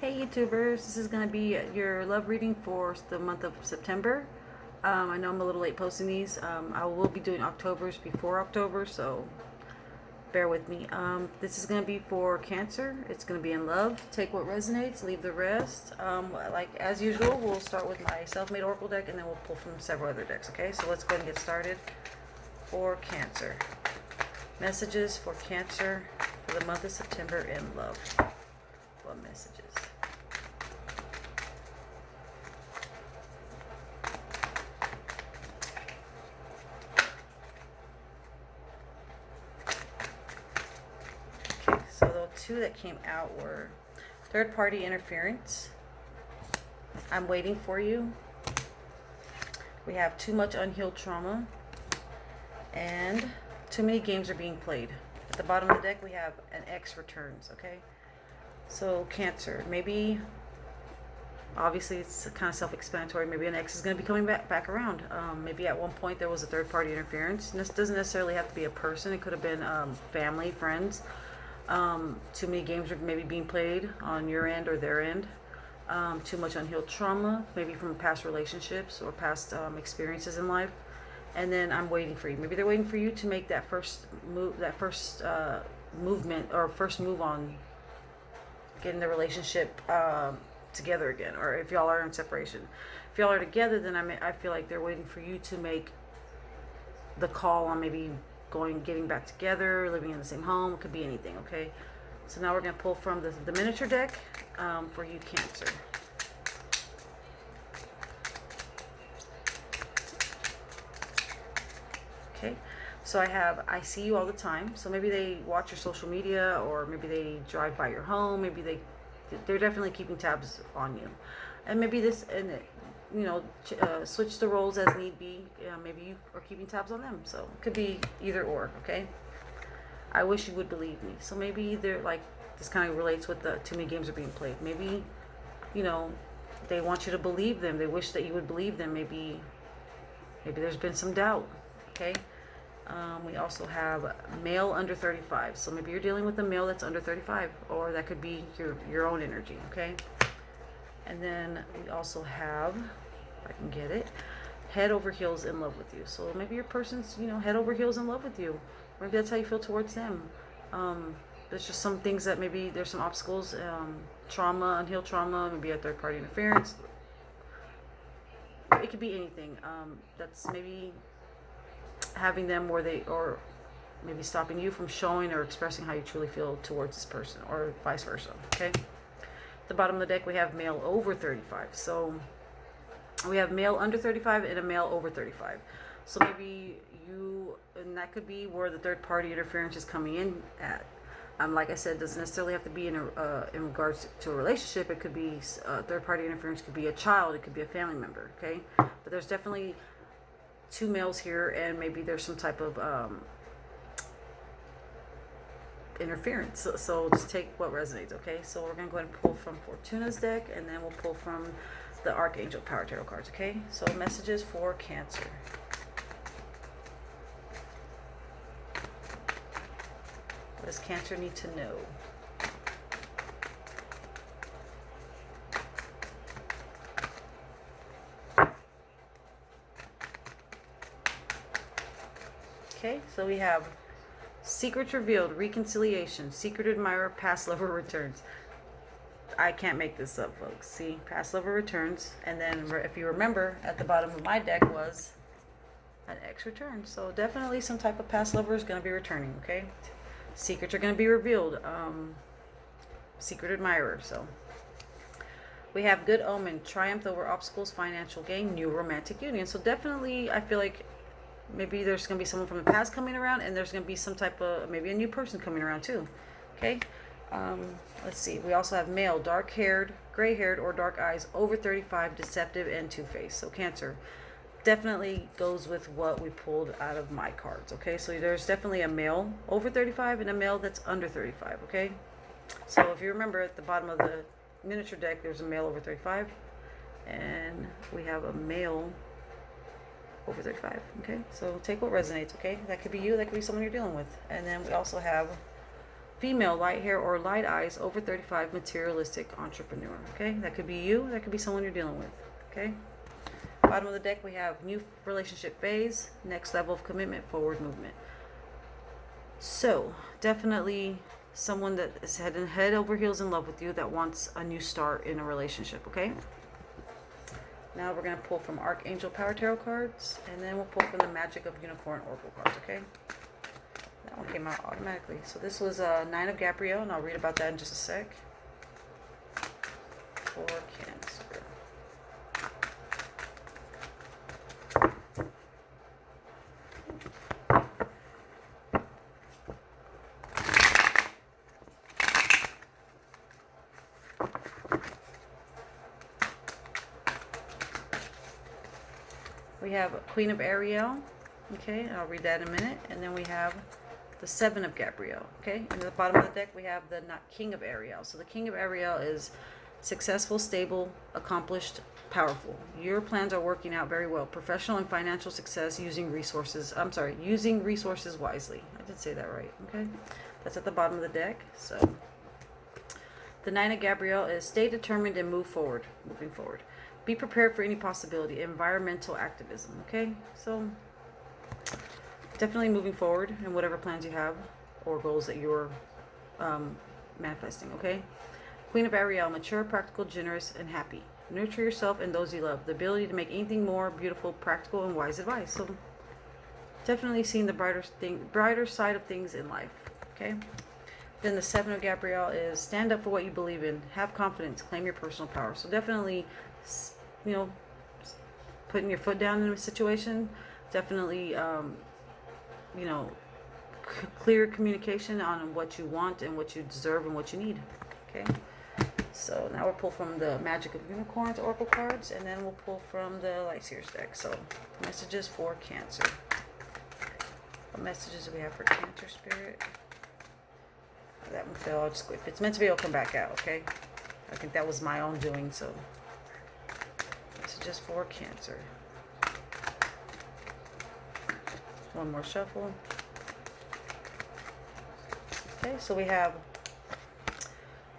Hey YouTubers, this is going to be your love reading for the month of September. I know I'm a little late posting these. I will be doing October's before October, so bear with me. This is going to be for Cancer. It's going to be in love. Take what resonates, leave the rest. Like as usual, we'll start with my self-made oracle deck and then we'll pull from several other decks, okay? So let's go ahead and get started for Cancer. Messages for Cancer for the month of September in love. What messages? Okay, so the two that came out were third party interference. I'm waiting for you. We have too much unhealed trauma. And too many games are being played. At the bottom of the deck we have an X returns, okay? So Cancer, maybe, obviously it's kind of self-explanatory, maybe an ex is going to be coming back around. Maybe at one point there was a third-party interference. And this doesn't necessarily have to be a person. It could have been family, friends. Too many games are maybe being played on your end or their end. Too much unhealed trauma, maybe from past relationships or past experiences in life. And then I'm waiting for you. Maybe they're waiting for you to make that first move, movement or first move on getting the relationship together again, or if y'all are in separation. If y'all are together, then I feel like they're waiting for you to make the call on maybe getting back together, living in the same home. It could be anything, okay? So now we're going to pull from the miniature deck for you, Cancer. Okay, so I see you all the time. So maybe they watch your social media, or maybe they drive by your home. Maybe they're definitely keeping tabs on you. And maybe switch the roles as need be. Maybe you are keeping tabs on them. So it could be either or, okay? I wish you would believe me. So maybe they're like, this kind of relates with the too many games are being played. Maybe, they want you to believe them. They wish that you would believe them. Maybe there's been some doubt. Okay. We also have male under 35. So maybe you're dealing with a male that's under 35, or that could be your own energy. Okay. And then we also have, if I can get it, head over heels in love with you. So maybe your person's, head over heels in love with you. Maybe that's how you feel towards them. There's just some things that maybe there's some obstacles, trauma, unhealed trauma, maybe a third party interference. It could be anything. That's maybe having them or maybe stopping you from showing or expressing how you truly feel towards this person, or vice versa. Okay. At the bottom of the deck we have male over 35. So we have male under 35 and a male over 35. So maybe and that could be where the third party interference is coming in at. Like I said, it doesn't necessarily have to be in regards to a relationship. It could be third party interference. Could be a child. It could be a family member. Okay, but there's definitely two males here, and maybe there's some type of interference. So just take what resonates, okay? So we're going to go ahead and pull from Fortuna's deck, and then we'll pull from the Archangel Power Tarot cards, okay? So messages for Cancer. What does Cancer need to know? Okay, so we have secrets revealed, reconciliation, secret admirer, past lover returns. I can't make this up, folks. See, past lover returns, and then if you remember, at the bottom of my deck was an X return. So definitely some type of past lover is going to be returning, okay? Secrets are going to be revealed. Secret admirer. So we have good omen, triumph over obstacles, financial gain, new romantic union. So definitely, I feel like maybe there's going to be someone from the past coming around, and there's going to be some type of, maybe a new person coming around too. Okay. Let's see. We also have male, dark-haired, gray-haired, or dark eyes, over 35, deceptive, and two-faced. So Cancer definitely goes with what we pulled out of my cards. Okay. So there's definitely a male over 35 and a male that's under 35. Okay. So if you remember, at the bottom of the miniature deck, there's a male over 35, and we have a male over 35. Okay, so take what resonates. Okay, that could be you, that could be someone you're dealing with. And then we also have female, light hair or light eyes, over 35, materialistic entrepreneur. Okay, that could be you, that could be someone you're dealing with. Okay, bottom of the deck we have new relationship phase, next level of commitment, forward movement. So definitely someone that is head over heels in love with you, that wants a new start in a relationship. Okay, now we're going to pull from Archangel Power Tarot cards, and then we'll pull from the Magic of Unicorn Oracle cards. Okay, that one came out automatically. So this was Nine of Gabrielle, and I'll read about that in just a sec. For Cancer. We have Queen of Ariel, okay, and I'll read that in a minute. And then we have the Seven of Gabrielle, okay. And at the bottom of the deck we have the King of Ariel. So the King of Ariel is successful, stable, accomplished, powerful. Your plans are working out very well. Professional and financial success using resources. Using resources wisely. I did say that right, okay. That's at the bottom of the deck. So the Nine of Gabrielle is stay determined and moving forward. Be prepared for any possibility. Environmental activism. Okay, so definitely moving forward in whatever plans you have or goals that you're manifesting. Okay, Queen of Ariel, mature, practical, generous, and happy. Nurture yourself and those you love. The ability to make anything more beautiful, practical, and wise advice. So definitely seeing the brighter side of things in life. Okay. Then the Seven of Gabrielle is stand up for what you believe in. Have confidence. Claim your personal power. So definitely, you know, putting your foot down in a situation. Definitely, you know, clear communication on what you want and what you deserve and what you need. Okay. So now we'll pull from the Magic of Unicorns Oracle cards, and then we'll pull from the Light Seers deck. So messages for Cancer. What messages do we have for Cancer Spirit? That one fell. I'll just go. If it's meant to be, it'll come back out. Okay. I think that was my own doing. So messages for Cancer. One more shuffle. Okay. So we have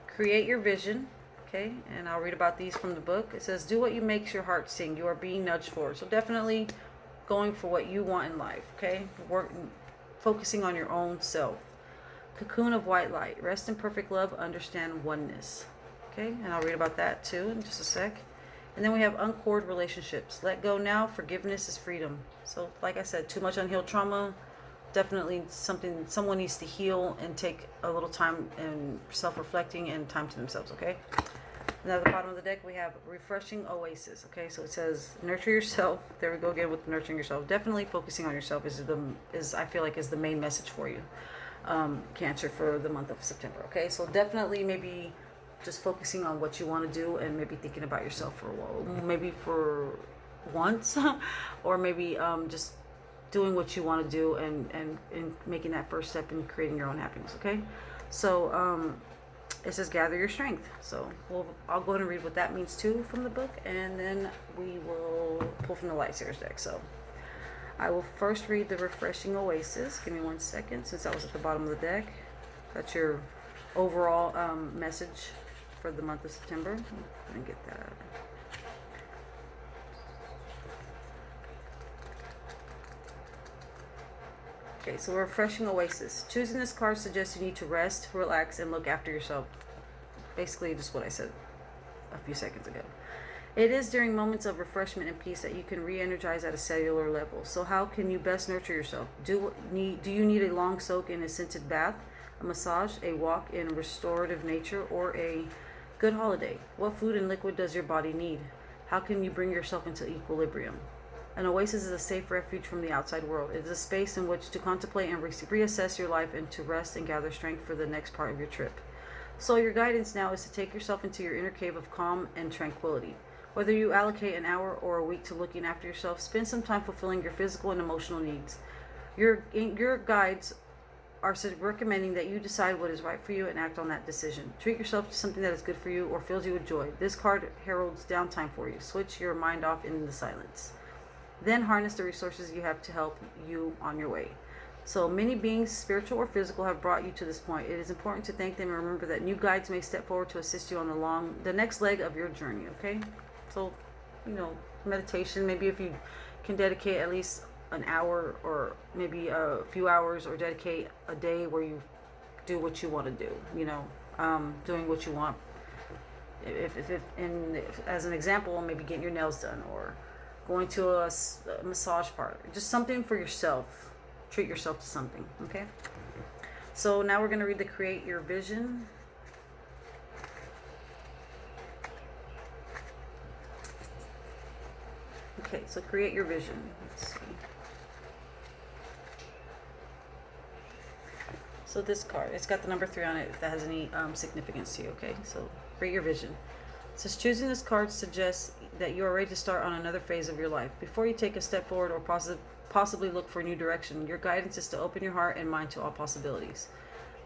create your vision. Okay. And I'll read about these from the book. It says, do what you makes your heart sing. You are being nudged forward. So definitely going for what you want in life. Okay. Focusing on your own self. Cocoon of white light. Rest in perfect love. Understand oneness. Okay, and I'll read about that too in just a sec. And then we have uncored relationships. Let go now. Forgiveness is freedom. So like I said, too much unhealed trauma. Definitely something someone needs to heal and take a little time and self-reflecting and time to themselves. Okay. And at the bottom of the deck we have refreshing oasis. Okay, so it says nurture yourself. There we go again with nurturing yourself. Definitely focusing on yourself is I feel like is the main message for you. Cancer, for the month of September. Okay, so definitely maybe just focusing on what you want to do and maybe thinking about yourself for a while, maybe for once, or maybe just doing what you want to do and making that first step in creating your own happiness. Okay, so it says gather your strength. So I'll go ahead and read what that means too from the book, and then we will pull from the Light Seers deck. So I will first read the refreshing oasis. Give me 1 second, since that was at the bottom of the deck. That's your overall message for the month of September. Let me get that. Okay, so refreshing oasis. Choosing this card suggests you need to rest, relax, and look after yourself. Basically, just what I said a few seconds ago. It is during moments of refreshment and peace that you can re-energize at a cellular level. So how can you best nurture yourself? Do you need a long soak in a scented bath, a massage, a walk in restorative nature, or a good holiday? What food and liquid does your body need? How can you bring yourself into equilibrium? An oasis is a safe refuge from the outside world. It is a space in which to contemplate and reassess your life and to rest and gather strength for the next part of your trip. So your guidance now is to take yourself into your inner cave of calm and tranquility. Whether you allocate an hour or a week to looking after yourself, spend some time fulfilling your physical and emotional needs. Your guides are recommending that you decide what is right for you and act on that decision. Treat yourself to something that is good for you or fills you with joy. This card heralds downtime for you. Switch your mind off in the silence. Then harness the resources you have to help you on your way. So many beings, spiritual or physical, have brought you to this point. It is important to thank them and remember that new guides may step forward to assist you on the next leg of your journey, okay? So, you know, meditation, maybe if you can dedicate at least an hour or maybe a few hours, or dedicate a day where you do what you want to do, you know, doing what you want. If as an example, maybe getting your nails done, or going to a massage parlor, just something for yourself. Treat yourself to something, okay? So now we're going to read the Create Your Vision. Okay, so create your vision. Let's see. So this card, it's got the number 3 on it, if that has any significance to you, okay? So create your vision. It says choosing this card suggests that you are ready to start on another phase of your life. Before you take a step forward or possibly look for a new direction, your guidance is to open your heart and mind to all possibilities.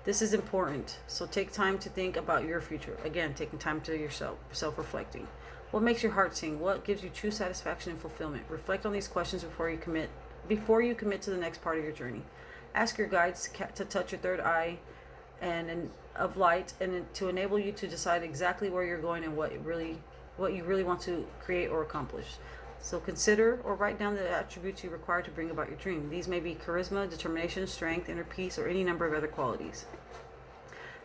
This is important, so take time to think about your future. Again, taking time to yourself, self-reflecting. What makes your heart sing? What gives you true satisfaction and fulfillment? Reflect on these questions before you commit to the next part of your journey. Ask your guides to touch your third eye of light, and to enable you to decide exactly where you're going and what you really want to create or accomplish. So consider or write down the attributes you require to bring about your dream. These may be charisma, determination, strength, inner peace, or any number of other qualities.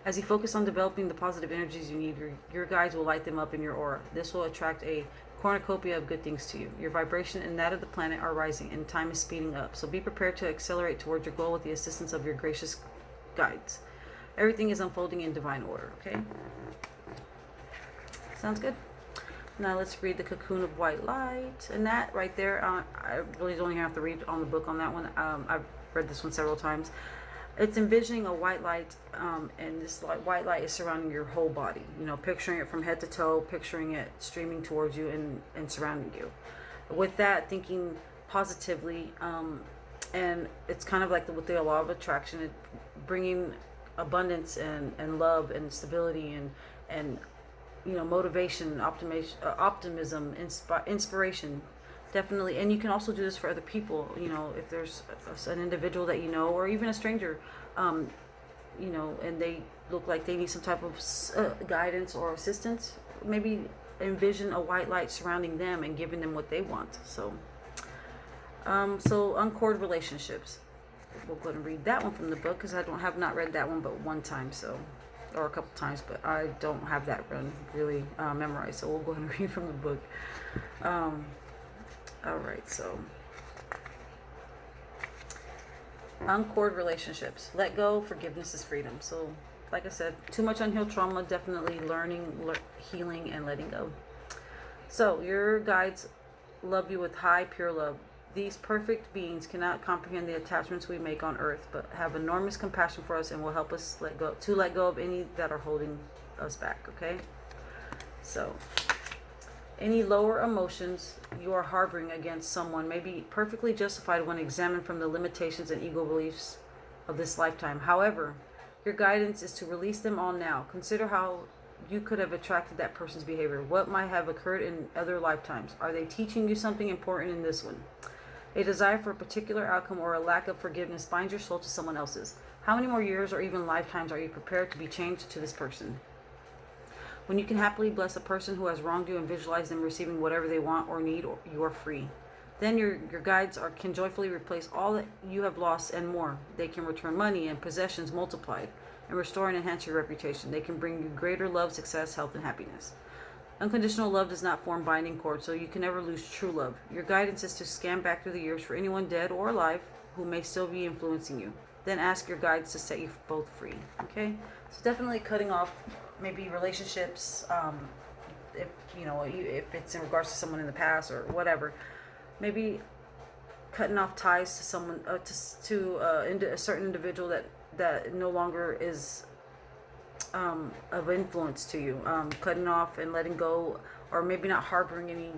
As you focus on developing the positive energies you need, your guides will light them up in your aura. This will attract a cornucopia of good things to you. Your vibration and that of the planet are rising, and time is speeding up. So be prepared to accelerate towards your goal with the assistance of your gracious guides. Everything is unfolding in divine order, okay? Sounds good? Now let's read the Cocoon of White Light. And that right there, I really don't even have to read on the book on that one. I've read this one several times. It's envisioning a white light, and this white light is surrounding your whole body. You know, picturing it from head to toe, picturing it streaming towards you and surrounding you. With that, thinking positively, and it's kind of like with the law of attraction, bringing abundance and love and stability and you know, motivation, optimism, inspiration, definitely. And you can also do this for other people. You know, if there's an individual that you know, or even a stranger, you know, and they look like they need some type of guidance or assistance, maybe envision a white light surrounding them and giving them what they want. So uncord relationships. We'll go ahead and read that one from the book, because I have not read that one but one time, or a couple times, but I don't have that one really memorized, so we'll go ahead and read from the book. Alright, so uncord relationships. Let go. Forgiveness is freedom. So like I said, too much unhealed trauma, definitely healing, and letting go. So your guides love you with high, pure love. These perfect beings cannot comprehend the attachments we make on earth, but have enormous compassion for us and will help us let go of any that are holding us back, okay? So, any lower emotions you are harboring against someone may be perfectly justified when examined from the limitations and ego beliefs of this lifetime. However, your guidance is to release them all now. Consider how you could have attracted that person's behavior. What might have occurred in other lifetimes? Are they teaching you something important in this one? A desire for a particular outcome or a lack of forgiveness binds your soul to someone else's. How many more years or even lifetimes are you prepared to be changed to this person? When you can happily bless a person who has wronged you and visualize them receiving whatever they want or need, you are free. Then your guides can joyfully replace all that you have lost and more. They can return money and possessions multiplied, and restore and enhance your reputation. They can bring you greater love, success, health, and happiness. Unconditional love does not form binding cords, so you can never lose true love. Your guidance is to scan back through the years for anyone dead or alive who may still be influencing you. Then ask your guides to set you both free. Okay? So definitely cutting off maybe relationships, if it's in regards to someone in the past or whatever. Maybe cutting off ties to someone, to a certain individual that no longer is of influence to you, cutting off and letting go, or maybe not harboring any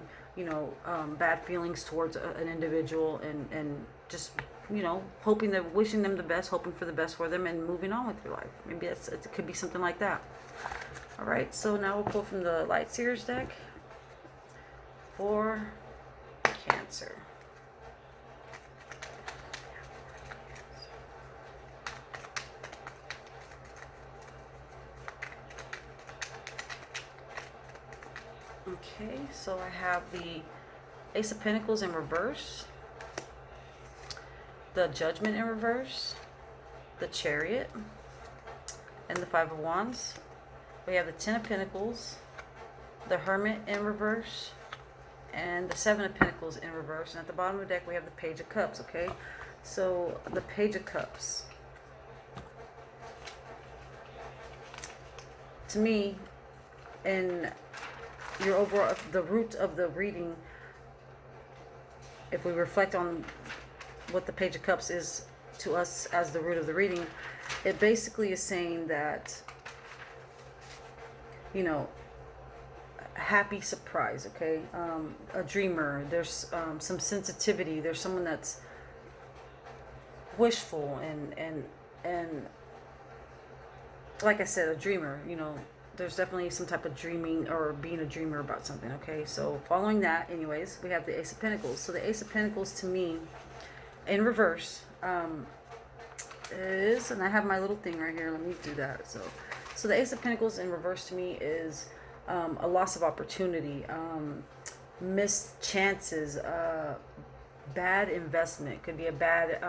bad feelings towards an individual, and just wishing them the best, hoping for the best for them, and moving on with your life. Maybe it could be something like that. All right, so now we'll pull from the Light Seers deck for Cancer. Okay, so I have the Ace of Pentacles in reverse, the Judgment in reverse, the Chariot, and the Five of Wands. We have the Ten of Pentacles, the Hermit in reverse, and the Seven of Pentacles in reverse. And at the bottom of the deck, we have the Page of Cups, okay? So, the Page of Cups. To me, in your overall, the root of the reading, if we reflect on what the Page of Cups is to us as the root of the reading, it basically is saying that, you know, happy surprise, okay? A dreamer. There's some sensitivity. There's someone that's wishful and like I said, a dreamer. You know, there's definitely some type of dreaming or being a dreamer about something, okay? So following that, anyways, we have the Ace of Pentacles. So the Ace of Pentacles to me, in reverse, is, and I have my little thing right here. Let me do that. So the Ace of Pentacles in reverse to me is a loss of opportunity, missed chances, bad investment. Could be a bad,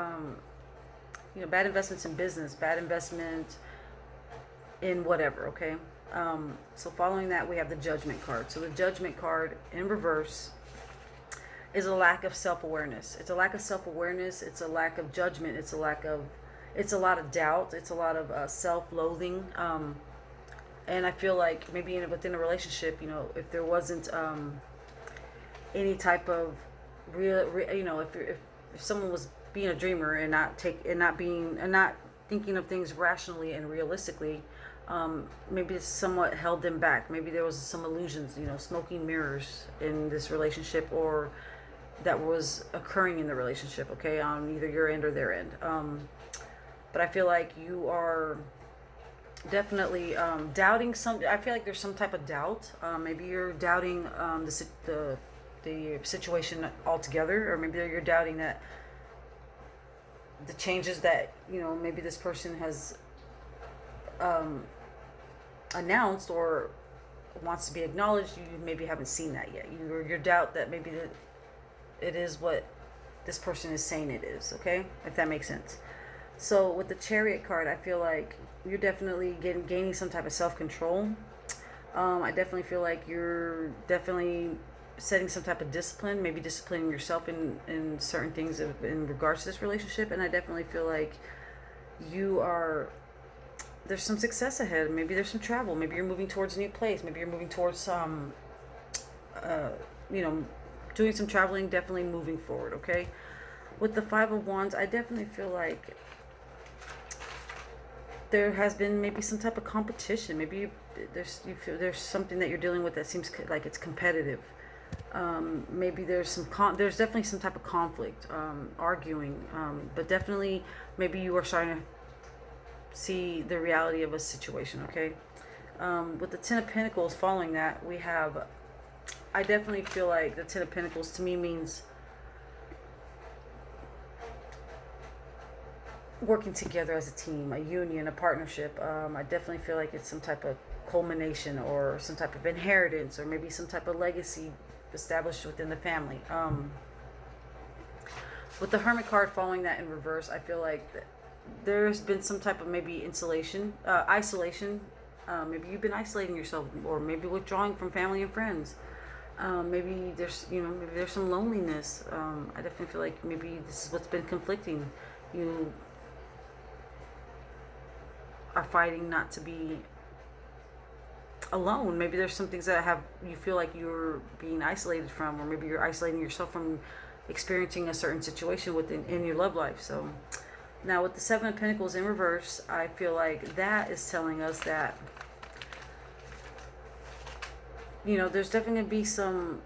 bad investments in business, bad investment in whatever, okay? So following that, we have the Judgment card. So the Judgment card in reverse is a lack of self-awareness. It's a lack of self-awareness. It's a lack of judgment. It's a lot of doubt. It's a lot of self-loathing. And I feel like maybe within a relationship, you know, if there wasn't any type of if someone was being a dreamer and not thinking of things rationally and realistically, maybe it's somewhat held them back. Maybe there was some illusions, you know, smoking mirrors in this relationship, or that was occurring in the relationship, okay, on either your end or their end. But I feel like you are definitely doubting something. I feel like there's some type of doubt. Maybe you're doubting the situation altogether, or maybe you're doubting that the changes that, you know, maybe this person has announced or wants to be acknowledged, you maybe haven't seen that yet. Your doubt that maybe it is what this person is saying it is, okay? If that makes sense. So with the Chariot card, I feel like you're definitely gaining some type of self-control. I definitely feel like you're definitely setting some type of discipline, maybe disciplining yourself in certain things in regards to this relationship. And I definitely feel like there's some success ahead. Maybe there's some travel. Maybe you're moving towards a new place. Maybe you're moving towards some, doing some traveling, definitely moving forward, okay? With the Five of Wands, I definitely feel like there has been maybe some type of competition. Maybe there's something that you're dealing with that seems like it's competitive. Maybe there's there's definitely some type of conflict, arguing, but definitely maybe you are starting to see the reality of a situation, okay? With the Ten of Pentacles following that, I definitely feel like the Ten of Pentacles to me means working together as a team, a union, a partnership. I definitely feel like it's some type of culmination or some type of inheritance or maybe some type of legacy established within the family. With the Hermit card following that in reverse, I feel like there's been some type of maybe isolation. Maybe you've been isolating yourself, or maybe withdrawing from family and friends. Maybe there's some loneliness. I definitely feel like maybe this is what's been conflicting. You are fighting not to be alone. Maybe there's some things that you feel like you're being isolated from, or maybe you're isolating yourself from experiencing a certain situation in your love life. So now with the Seven of Pentacles in reverse, I feel like that is telling us that, you know, there's definitely going to be some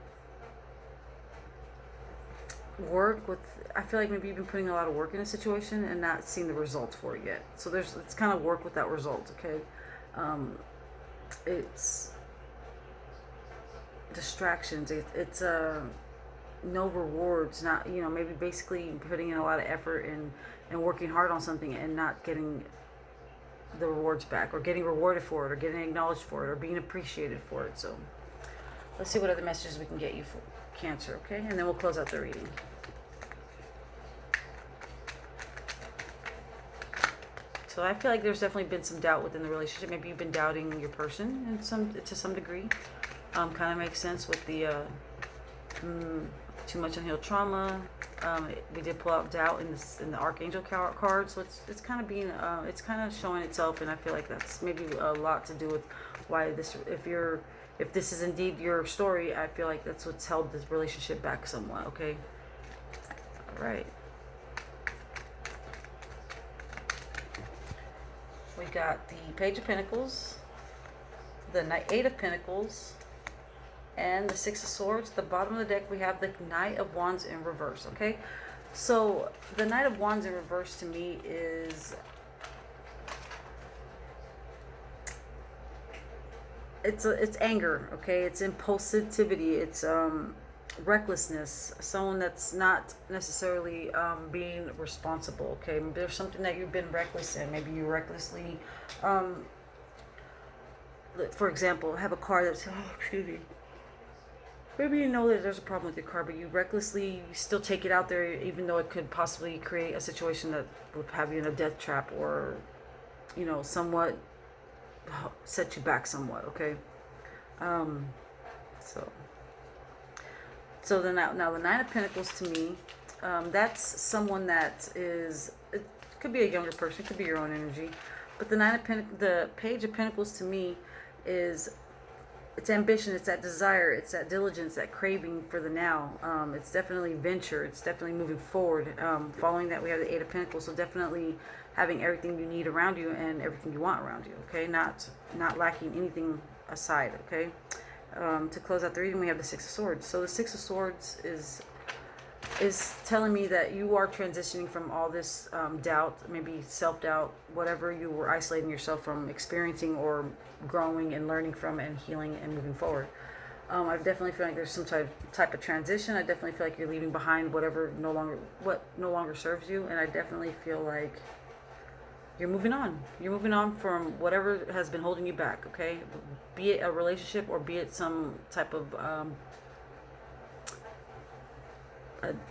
work with, I feel like maybe you've been putting a lot of work in a situation and not seeing the results for it yet. So it's kind of work with that result, okay? It's distractions. It's no rewards. Not, you know, maybe basically putting in a lot of effort and working hard on something and not getting the rewards back, or getting rewarded for it, or getting acknowledged for it, or being appreciated for it. So Let's see what other messages we can get you for Cancer, okay? And then we'll close out the reading. So I feel like there's definitely been some doubt within the relationship. Maybe you've been doubting your person to some degree. Kind of makes sense with the too much unhealed trauma. We did pull out doubt in the Archangel card, so it's kind of being it's kind of showing itself, and I feel like that's maybe a lot to do with why this. If this is indeed your story, I feel like that's what's held this relationship back somewhat. Okay. All right. We got the Page of Pentacles, the Eight of Pentacles, and the Six of Swords. At the bottom of the deck, we have the Knight of Wands in reverse, okay? So, the Knight of Wands in reverse to me is... It's anger, okay? It's impulsivity. It's recklessness. Someone that's not necessarily being responsible, okay? Maybe there's something that you've been reckless in. Maybe you recklessly... for example, have a car that's... Oh, excuse me. Maybe you know that there's a problem with your car, but you recklessly still take it out there, even though it could possibly create a situation that would have you in a death trap, or, you know, somewhat set you back somewhat, okay? So then now the Nine of Pentacles to me, that's someone that is, it could be a younger person, it could be your own energy, but the Page of Pentacles to me is, it's ambition, it's that desire, it's that diligence, that craving for the now. It's definitely venture, it's definitely moving forward. Following that, we have the Eight of Pentacles, so definitely having everything you need around you and everything you want around you, okay? Not lacking anything aside, okay? To close out the reading, we have the Six of Swords. So the Six of Swords is telling me that you are transitioning from all this doubt, maybe self-doubt, whatever you were isolating yourself from experiencing or growing and learning from and healing and moving forward. I definitely feel like there's some type of transition. I definitely feel like you're leaving behind what no longer serves you, and I definitely feel like you're moving on. You're moving on from whatever has been holding you back, okay? Be it a relationship or be it some type of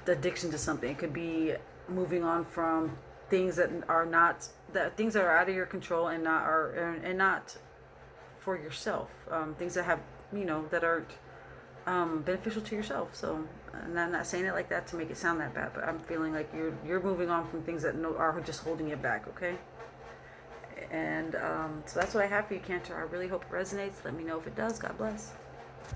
addiction to something. It could be moving on from things that are out of your control and not for yourself. Things that have, you know, that aren't beneficial to yourself. So, and I'm not saying it like that to make it sound that bad, but I'm feeling like you're moving on from things that are just holding you back, okay? And so that's what I have for you, Cancer. I really hope it resonates. Let me know if it does. God bless.